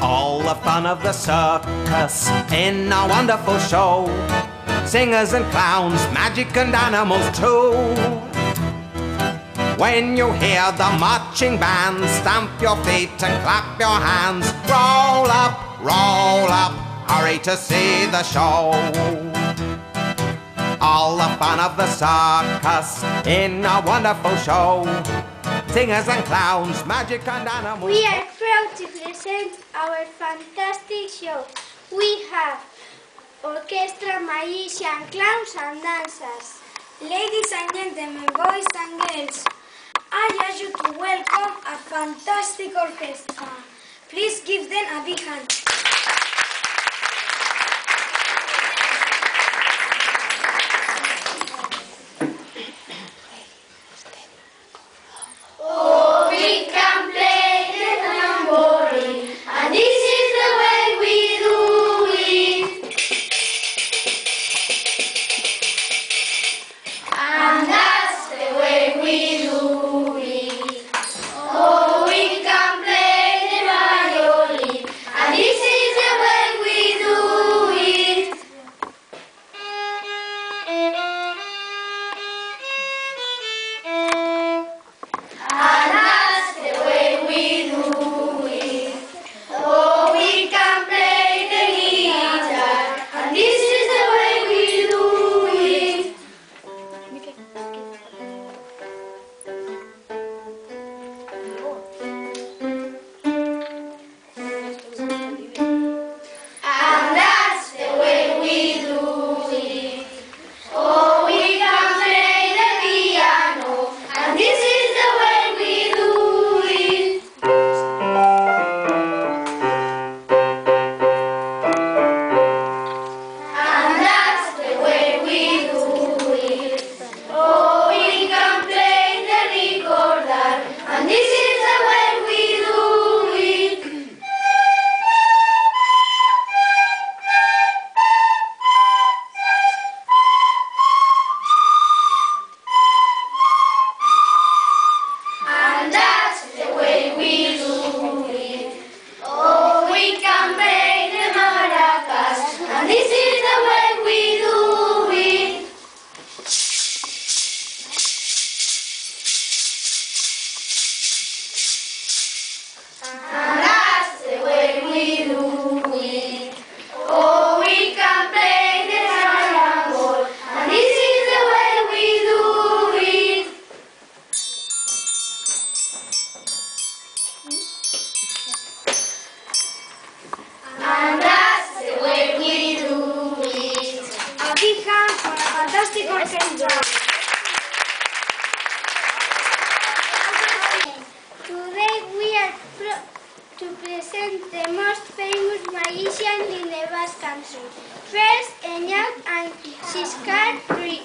All the fun of the circus in a wonderful show. Singers and clowns, magic and animals too. When you hear the marching band, stamp your feet and clap your hands. Roll up, hurry to see the show. All the fun of the circus in a wonderful show. Singers and clowns, magic and animals. We are proud to present our fantastic show. We have orchestra, magician, clowns and dancers. Ladies and gentlemen, boys and girls, I ask you to welcome a fantastic orchestra. Please give them a big hand. Oh, we can play the tambourine, and this is the way we do it. And that's the way we do it. Oh, we can play the violin, and this is the way we do it. And that's the way we do it. Oh, we can play the guitar, and this is the way we do it. And that's the way we do it. Oh, we can play the piano, and this is the way we do it. And that's the way we do it. Oh, we can play the recorder, and this is the way we do it. And that's the way we do it. Oh, we can play the maracas, and this is the way we do it. And that's the way we do it. Oh, we can play the triangle, and this is the way we do it. And that's the way we do it. A big hand for a fantastic orchestra. Today we are to present the most famous magicians in the Basque Country. First, Enyaq and his card trick.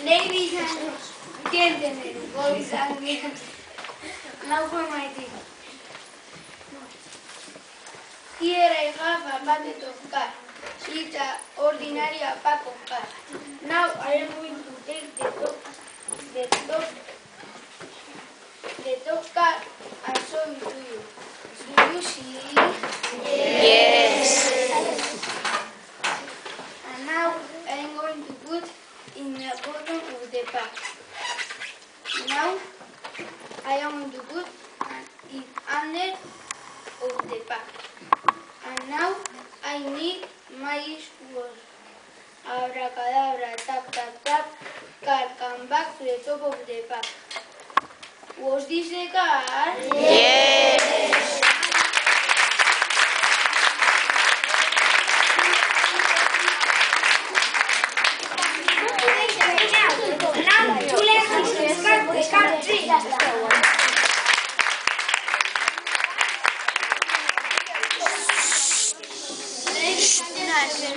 Ladies and gentlemen, boys and girls, now for my team. Here I have a bucket of cards. It's an ordinary pack of cards. Now I am going to take the top card and show it to you. Do you see? Yes. And now I am going to put in the bottom of the pack. Now I am going to put it under of the pack. And now I need magic words. Abracadabra, tap, tap, tap. Card come back to the top of the pack. Was this the card? Yes. Now, two lessons to start the card trick.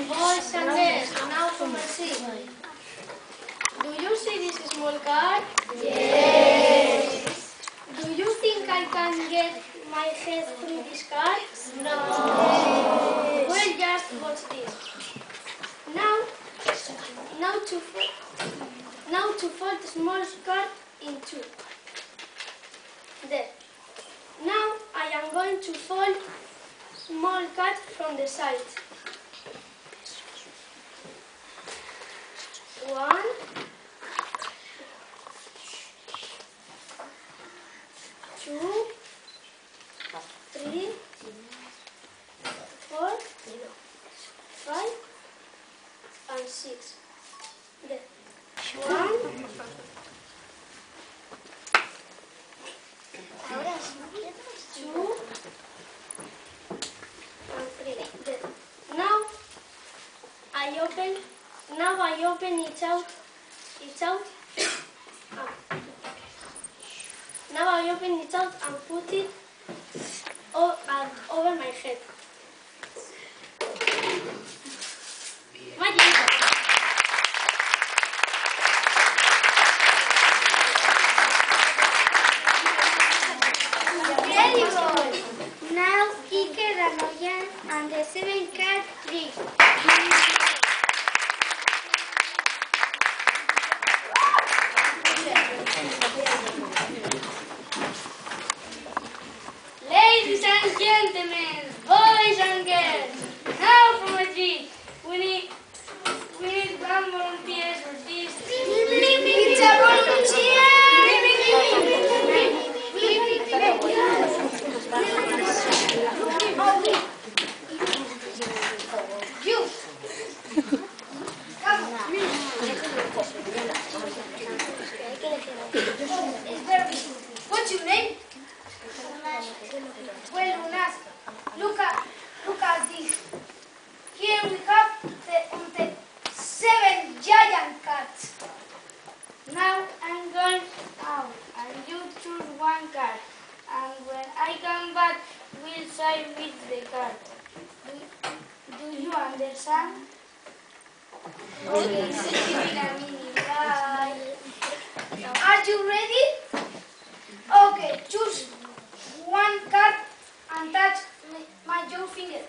Boys and girls, now for my seat. Do you see this small card? Yes. Do you think I can get my head through this card? No. Well, just watch this. Now, Now to fold small card in two. There. Now I am going to fold small card from the side. 1, 2, 3, 4, 5, and 6. There. 1, 2, and 3. There. Now I open it out. Now I open it out and put it over my head. Magic! Very good. Now Iker and Oyan and the 7 card trick. Ladies and gentlemen, boys and girls, now for a trick. We need one volunteer for this. It's a volunteer! You! Come on. It's very easy. What's your name? Well, Lunas, look at this. Here we have the 7 giant cats. Now I'm going out and you choose one card. And when I come back, we'll say which the card. Do you understand? Okay, see you in a minute. Bye. Are you ready? Okay, choose one card and touch your finger.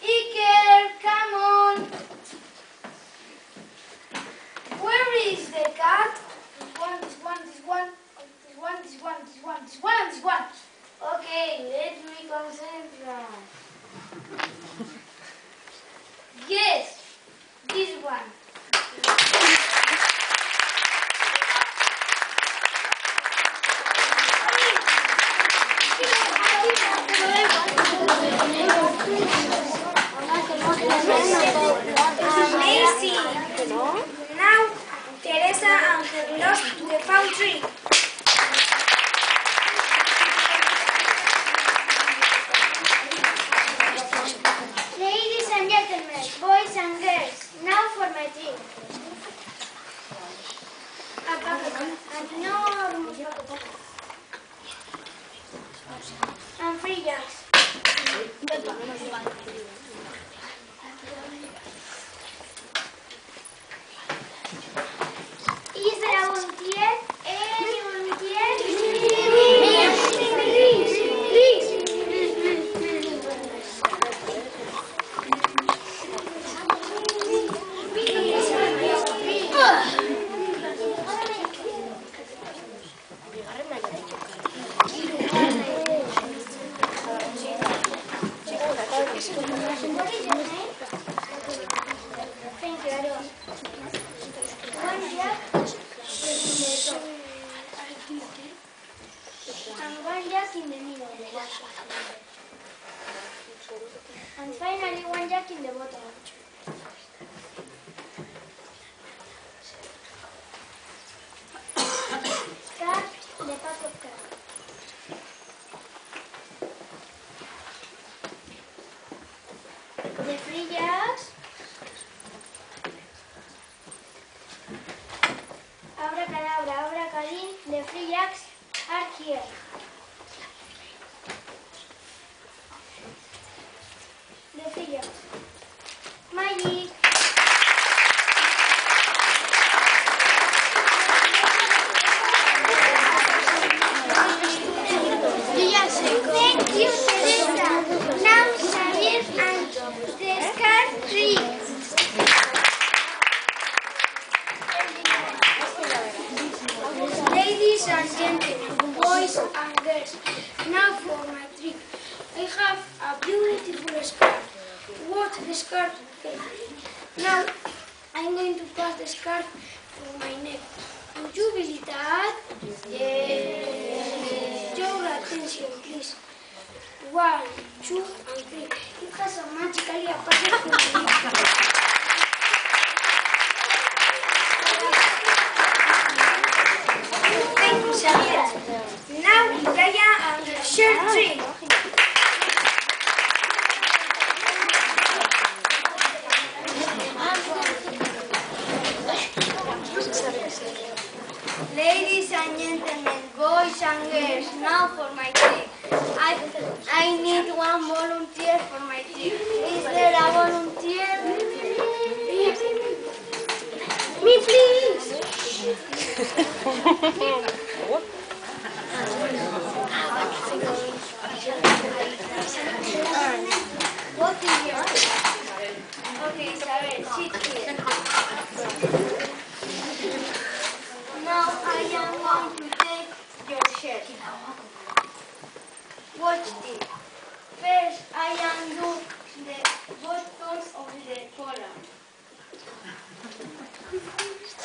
Iker, come on. Where is the card? This one. Okay, let me concentrate. Yes, this one. Amazing! Now, Teresa and her lost to the palm tree. Ladies and gentlemen, boys and girls, now for my drink. And 3 jars. Is there a volunteer? Any volunteer? Please. What is your name? Thank you, Ariel. 1 jar and 1 jar in the middle. And finally 1 jar in the bottom. Card, the pack of cards. The 3 jars. Abracadabra, abracadabra, the 3 jars are here. The 3 jars. Magic. Thank you, Teresa. Now Xavier and the card trick. A beautiful scarf. What the scarf? Now I'm going to pass the scarf for my neck. Would you believe that? Yes. Your attention, please. 1, 2, and 3. It has a magically a pattern for me. Thank you, Xavier. Now, Gaia and the shirt 3. Ladies and gentlemen, boys and girls, now for my trick. I need one volunteer for my trick. Is there a volunteer? Me, please. What is your? Okay, Isabel, sit here. Now I am going to take your shirt. Watch this. First, I undo the bottom of the collar.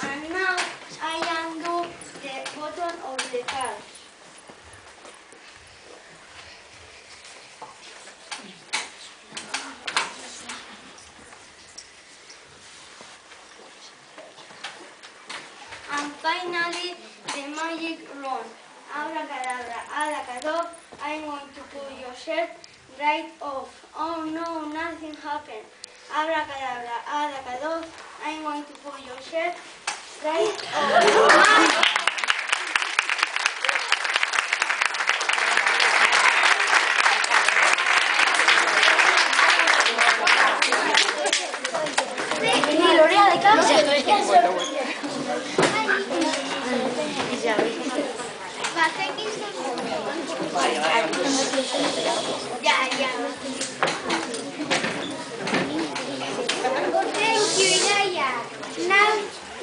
And now I undo the bottom of the calf. And finally, the magic run. Abracadabra, abracadabra, I'm going to pull your shirt right off. Oh no, nothing happened. Abracadabra, abracadabra, I'm going to pull your shirt right off. Thank you, Gaia. Now,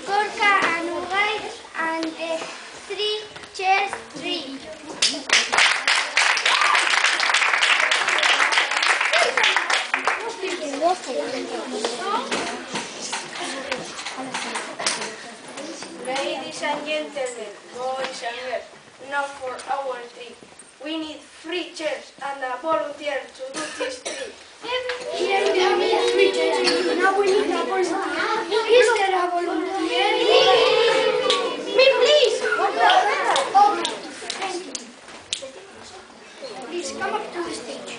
Gorka and Ugai and the 3 chairs 3. Ladies and gentlemen, boys and girls, now for our trick. We need 3 chairs and a volunteer to do this trick. Here we have 3 chairs. Now we need a volunteer. Is there a volunteer? Me, please. Okay. Thank you. Please come up to the stage.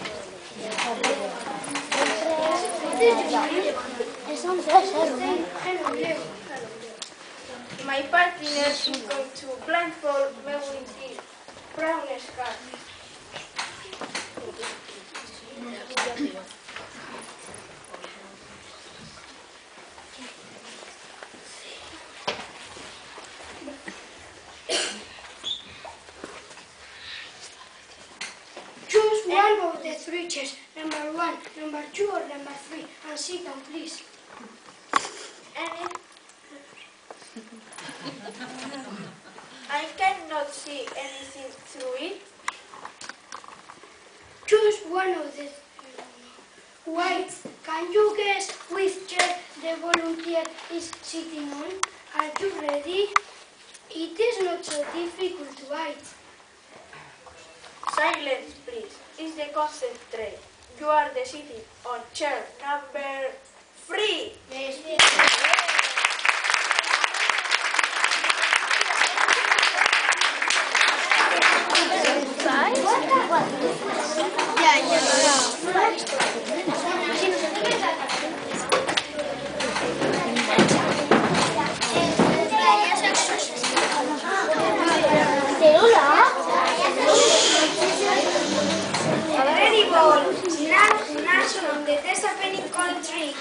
My partner is going to blindfold me with this brown scarf. Choose one of the 3 chairs. Number 1, number 2, or number 3. And sit down, please. I cannot see anything through it. Choose one of the white. Can you guess which chair the volunteer is sitting on? Are you ready? It is not so difficult to write. Silence, please. Is the concentrate. You are the sitting on chair number 3. Yes. Ready, ball. Now, nation on the Tesapenic country.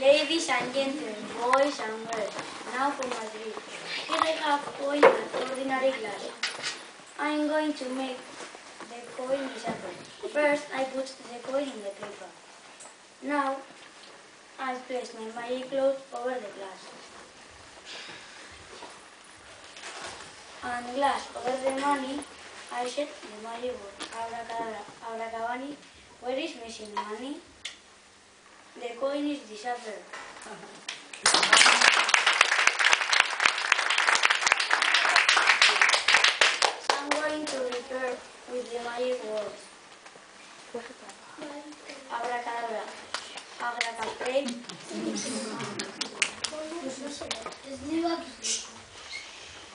Ladies and gentlemen, boys and girls, Now for my drill. Here I have coin and ordinary glass. I am going to make the coin disappear. First, I put the coin in the paper. Now, I place my magic cloth over the glass. And glass over the money, I said the magic word. Abracadabra, abracabani. Where is missing money? The coin is disappeared. I'm going to repair with the magic words. Abracadabra, abracadabra.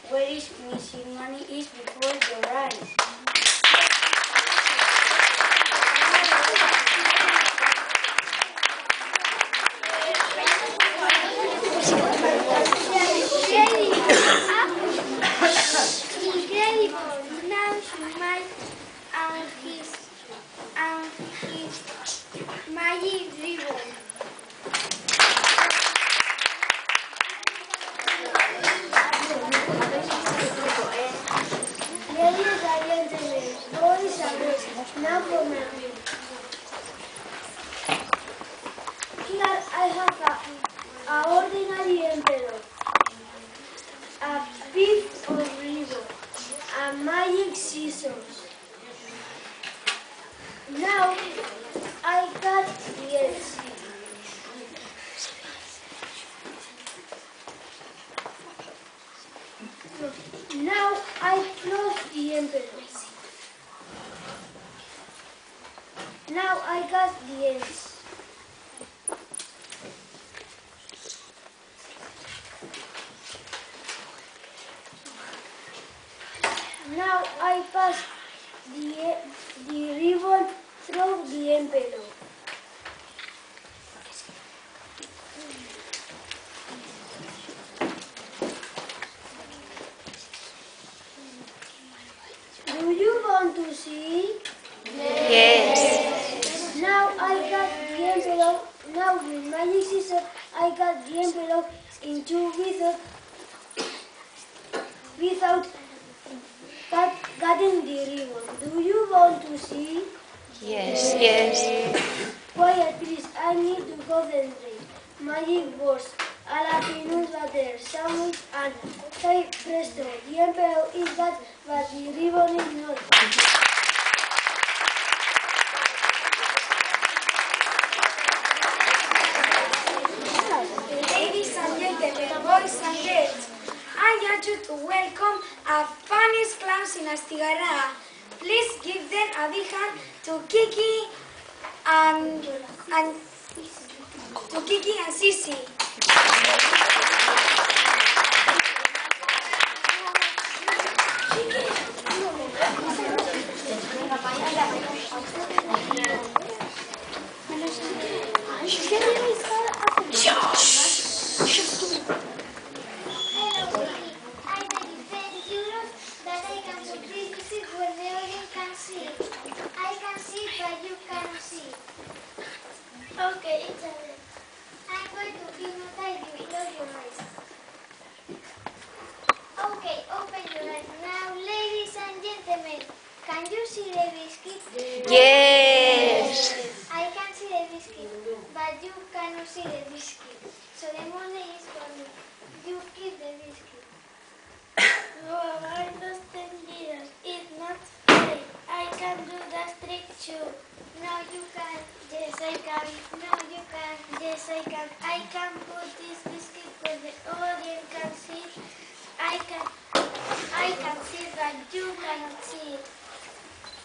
Where is missing money is before your eyes. Magic ribbon. Ladies and gentlemen, boys and girls, now for my review. Here I have a ordinary envelope, a piece of ribbon, a magic scissors. Now I got the ends. Now I close the envelope. Now I got the ends. Now I pass the ribbon through the envelope. Do you want to see? Yes. Now I got the envelope. Now with magic scissors, I got the envelope in two without cutting the ribbon. Do you want to see? Yes. Yes. Quiet, please. I need to concentrate. Magic words. Alla peanut butter sandwich and hey presto. The envelope is that, but the ribbon is not. Ladies and gentlemen, boys and girls, I urge you to welcome our funniest clowns in Astigarraga. Please give them a big hand to Kiki and Sisi. Okay, it's alright. I'm going to hypnotize you. Close your eyes. Okay, open your eyes. Now, ladies and gentlemen, can you see the biscuit? Yes. I can see the biscuit, but you cannot see the biscuit. So the money is for me. You keep the biscuit. No, I lost 10 years. It's not fair. I can do that trick too. No, you can. Yes, I can. No, you can. Yes, I can. I can put this biscuit where the audience can see. I can see, but you cannot see it.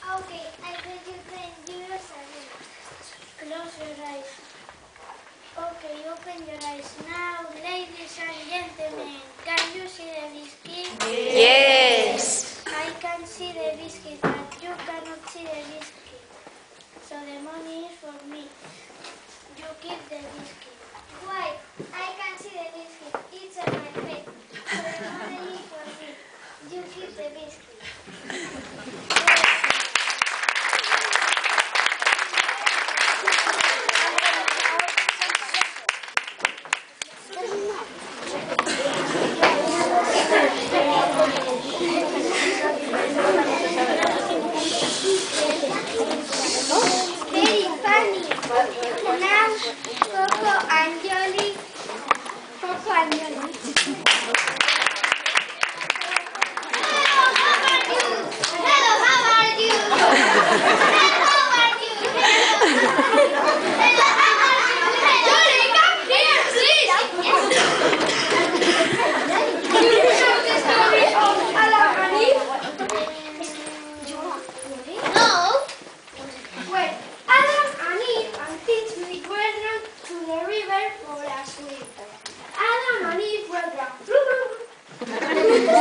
Okay, I bet you 10 euros again. Close your eyes. Okay, open your eyes now, ladies and gentlemen. Can you see the biscuit? Yes. I can see the biscuit, but you cannot see the biscuit. So the money is for me. You keep the biscuit. Why? I can see the biscuit. It's on my plate. So the money is for me. You keep the biscuit.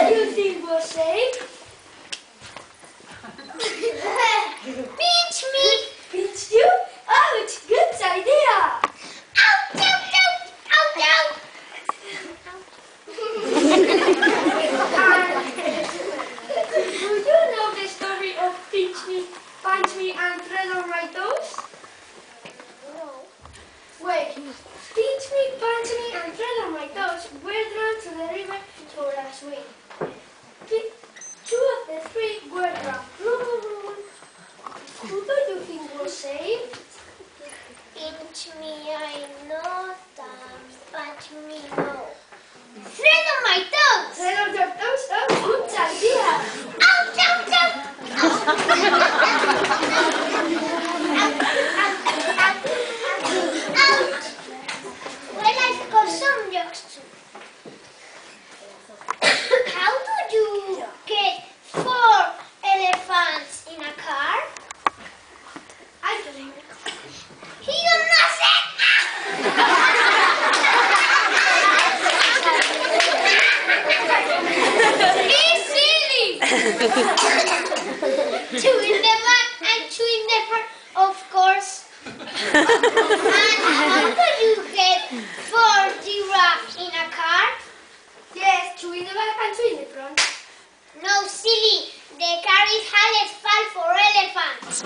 do you think was safe? Pinch me! Pinch you? Ouch! Good idea! Ouch, ouch, ouch! Ouch, ouch! Do you know the story of Pinch Me, Punch Me and Tread on My Toes? No. Wait, Pinch Me, Punch Me and Tread on My Toes were drawn to the river for a swim. Two of the three were drowned. Who do you think was safe? Pinch me, I know. Punch me, no. Tread on my toes! Tread on your toes? Oh, good idea! Ouch, ouch, ouch! Ouch! Well, I've got some jokes too. How do you get 4 elephants in a car? I don't know. He don't know He's silly! Two in the back and 2 in the front, of course. And how do you get 4 giraffes in a car? Yes, 2 in the back and 2 in the front. No, silly. The car is Hall's fault for elephants.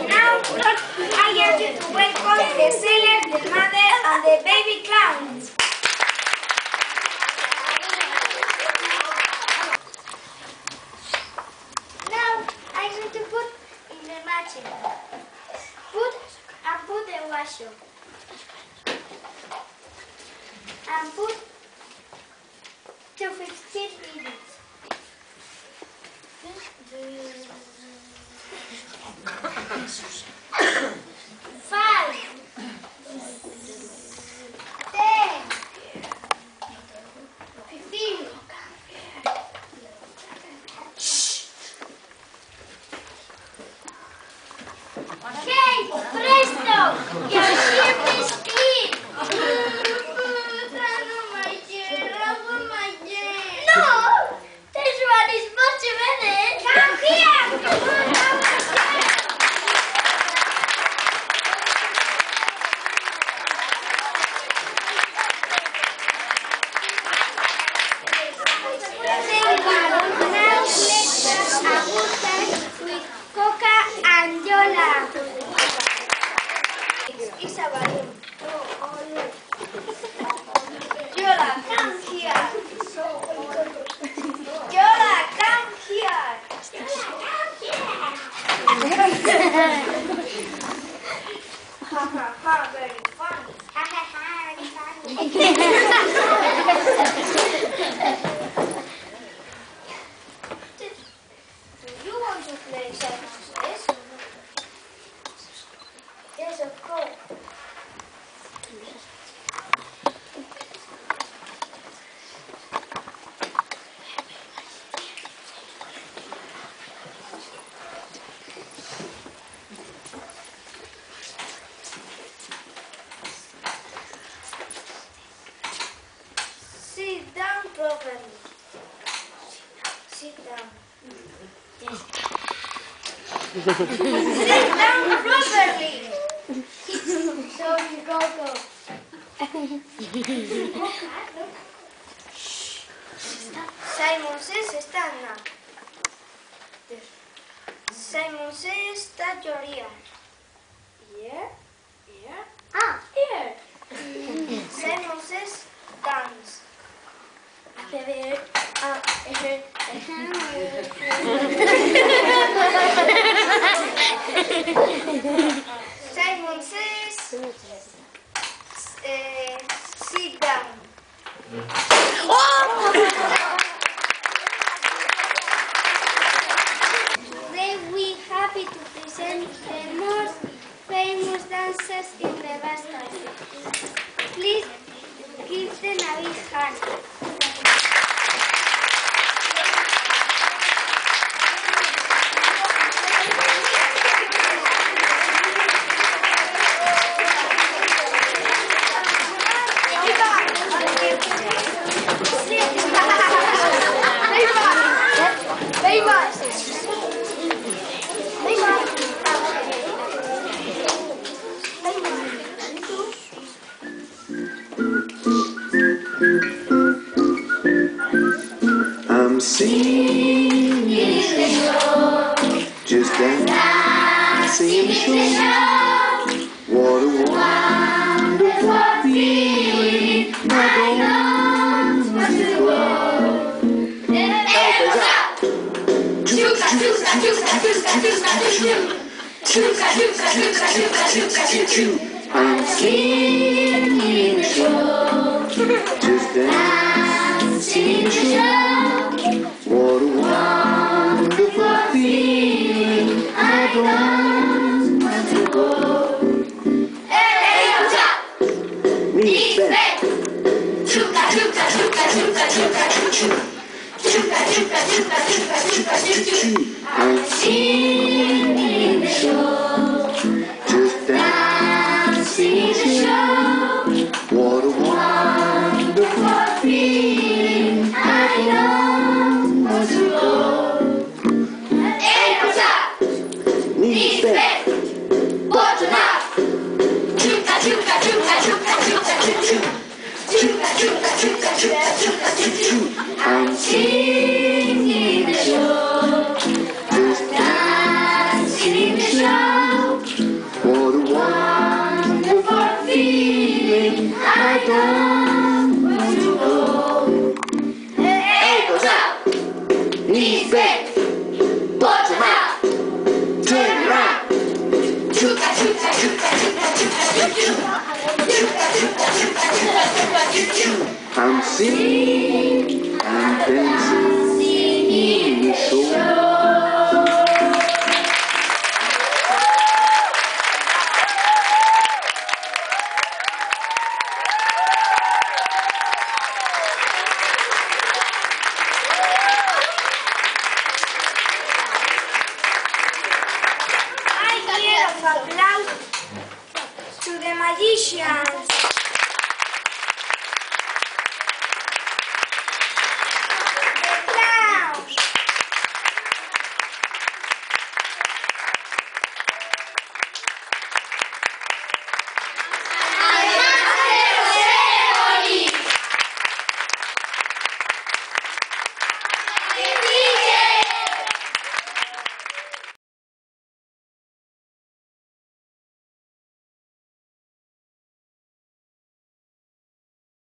Now, I ask you to welcome the sailor, the mother, and the baby clowns. Now, I'm going to put in the machine. Put the washer. And put to 15 minutes. 5, 10, 15. Hey, presto! Your ship is clean! No! This one is much better! Come here! Now let's have a good time with Coca and Yola. It's a balloon. Yola, come here. Yola, come here. Ha ha ha, very funny. Ha ha ha, very funny. Do you want to play Simon Says? Yes, of course. Sit down properly. Sit down. Sit down properly. Sorry, Coco. Simon Says stand now. Simon Says touch your ear. Ear? Ear? Ah, ear. Simon Says dance. Simon Says sit down. Today we happy to present the most famous dancers in the Basque. Please give them a big hand. hand. I'm singing the show, just dancing in the show. What a wonderful feeling! My bones must grow. Elbows up. Juice, juice, juice, juice, juice, juice, juice. I'm singing in the show, just dancing in the show. What a wonderful feeling! I don't want to go. Elbows up, knees bent. Chuka, chuka, chuka, chuka, chuka, chuka, chuka, chuka, chuka, chuka, chuka, chuka. I'm singing in the show, just dancing in the show. What a wonderful feeling! I don't want to go. Elbows up, knees bent, bottom up. Chuka, chuka, chuka, chuka, chuka, chuka, chuka, chuka, chuka, chuka, chuka, chuka. I'm singing in the show, just dancing in the show. What a wonderful feeling! I don't want to go. Elbows up, knees bent, bottom up, turn around. Chuka, chuka, chuka, chuka, chuka, chuka, chuka, chuka, chuka, chuka, chuka. I'm singing and dancing in the show. Applause to the magicians. The clowns. The